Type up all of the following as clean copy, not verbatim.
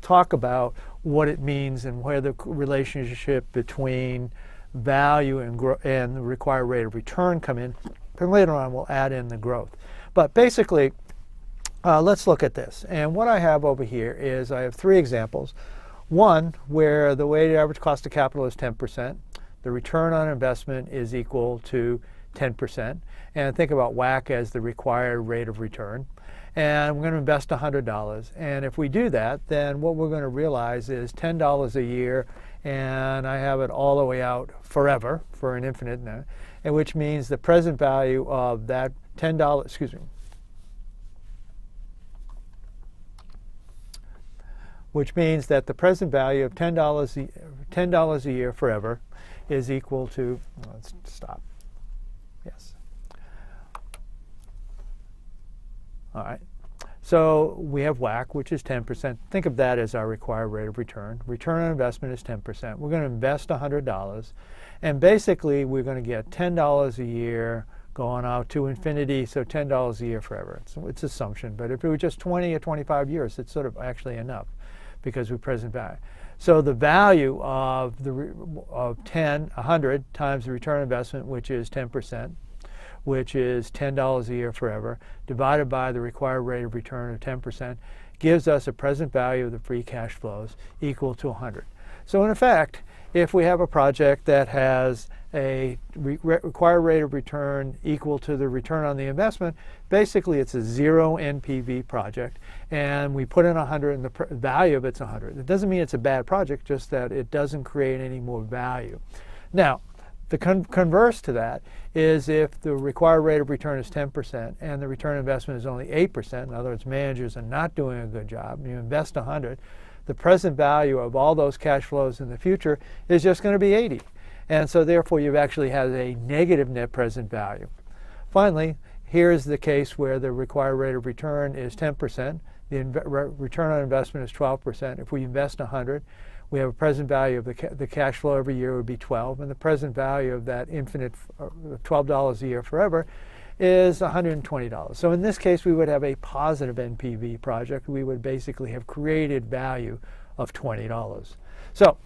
talk about what it means and where the relationship between value and the required rate of return come in. And later on, we'll add in the growth. But basically, let's look at this. And what I have over here is I have three examples. One where the weighted average cost of capital is 10%. The return on investment is equal to 10%. And think about WACC as the required rate of return. And we're going to invest $100. And if we do that, then what we're going to realize is $10 a year, and I have it all the way out forever for an infinite, and which means the present value of that $10, which means that the present value of $10 a year forever is equal to, let's stop. Yes. All right. So we have WACC, which is 10%. Think of that as our required rate of return. Return on investment is 10%. We're going to invest $100. And basically, we're going to get $10 a year going out to infinity, so $10 a year forever. It's assumption. But if it were just 20 or 25 years, it's sort of actually enough because we present value. So the value of 100 times the return on investment, which is 10%, which is $10 a year forever, divided by the required rate of return of 10%, gives us a present value of the free cash flows equal to 100. So in effect, if we have a project that has a required rate of return equal to the return on the investment, basically it's a zero NPV project, and we put in 100 and the value of it's 100. It doesn't mean it's a bad project, just that it doesn't create any more value. Now, the converse to that is if the required rate of return is 10% and the return on investment is only 8%, in other words, managers are not doing a good job, and you invest 100, the present value of all those cash flows in the future is just going to be 80. And so therefore, you've actually had a negative net present value. Finally, here's the case where the required rate of return is 10%. The return on investment is 12%. If we invest 100, we have a present value of the cash flow every year would be 12, and the present value of that infinite $12 a year forever is $120. So in this case, we would have a positive NPV project. We would basically have created value of $20. So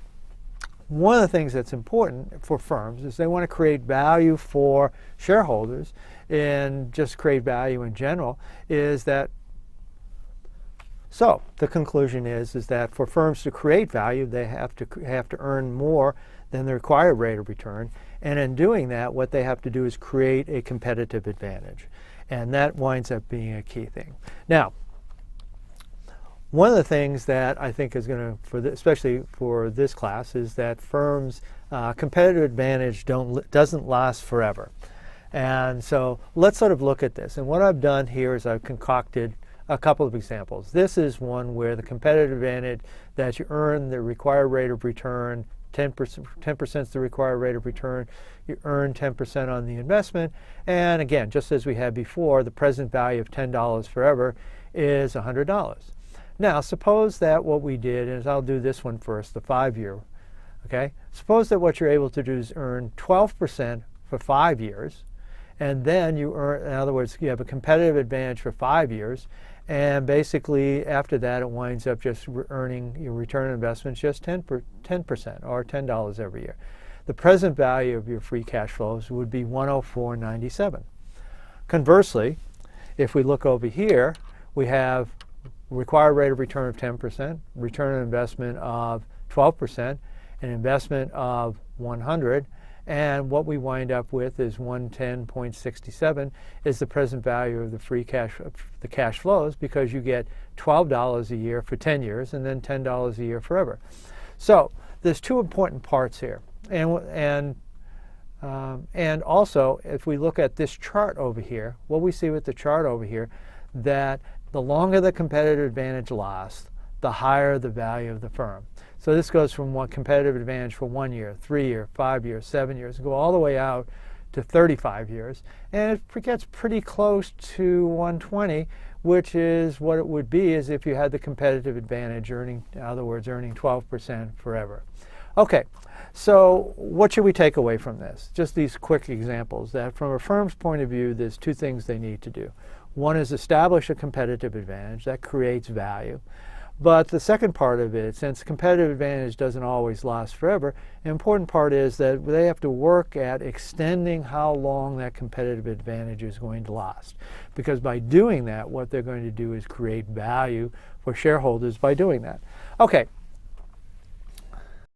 one of the things that's important for firms is they want to create value for shareholders and just create value in general is that So the conclusion is that for firms to create value, they have to earn more than the required rate of return. And in doing that, what they have to do is create a competitive advantage. And that winds up being a key thing. Now, one of the things that I think is going to, especially for this class, is that firms' competitive advantage doesn't last forever. And so let's sort of look at this. And what I've done here is I've concocted a couple of examples. This is one where the competitive advantage that you earn the required rate of return, 10% is the required rate of return, you earn 10% on the investment, and again, just as we had before, the present value of $10 forever is $100. Now, suppose that what we did is, I'll do this one first, the 5-year, okay? Suppose that what you're able to do is earn 12% for 5 years, and then you earn, in other words, you have a competitive advantage for 5 years, and basically after that it winds up just earning your return on investment just 10% or $10 every year. The present value of your free cash flows would be $104.97. Conversely, if we look over here, we have required rate of return of 10%, return on investment of 12%, an investment of 100, and what we wind up with is 110.67 is the present value of the free cash, the cash flows, because you get $12 a year for 10 years and then $10 a year forever. So there's two important parts here, and also if we look at this chart over here, what we see with the chart over here, that the longer the competitive advantage lasts, the higher the value of the firm. So this goes from one competitive advantage for 1 year, 3 year, 5 years, 7 years, go all the way out to 35 years. And it gets pretty close to 120, which is what it would be as if you had the competitive advantage, earning, in other words, earning 12% forever. Okay, so what should we take away from this? Just these quick examples that from a firm's point of view, there's two things they need to do. One is establish a competitive advantage that creates value. But the second part of it, since competitive advantage doesn't always last forever, the important part is that they have to work at extending how long that competitive advantage is going to last. Because by doing that, what they're going to do is create value for shareholders by doing that. Okay,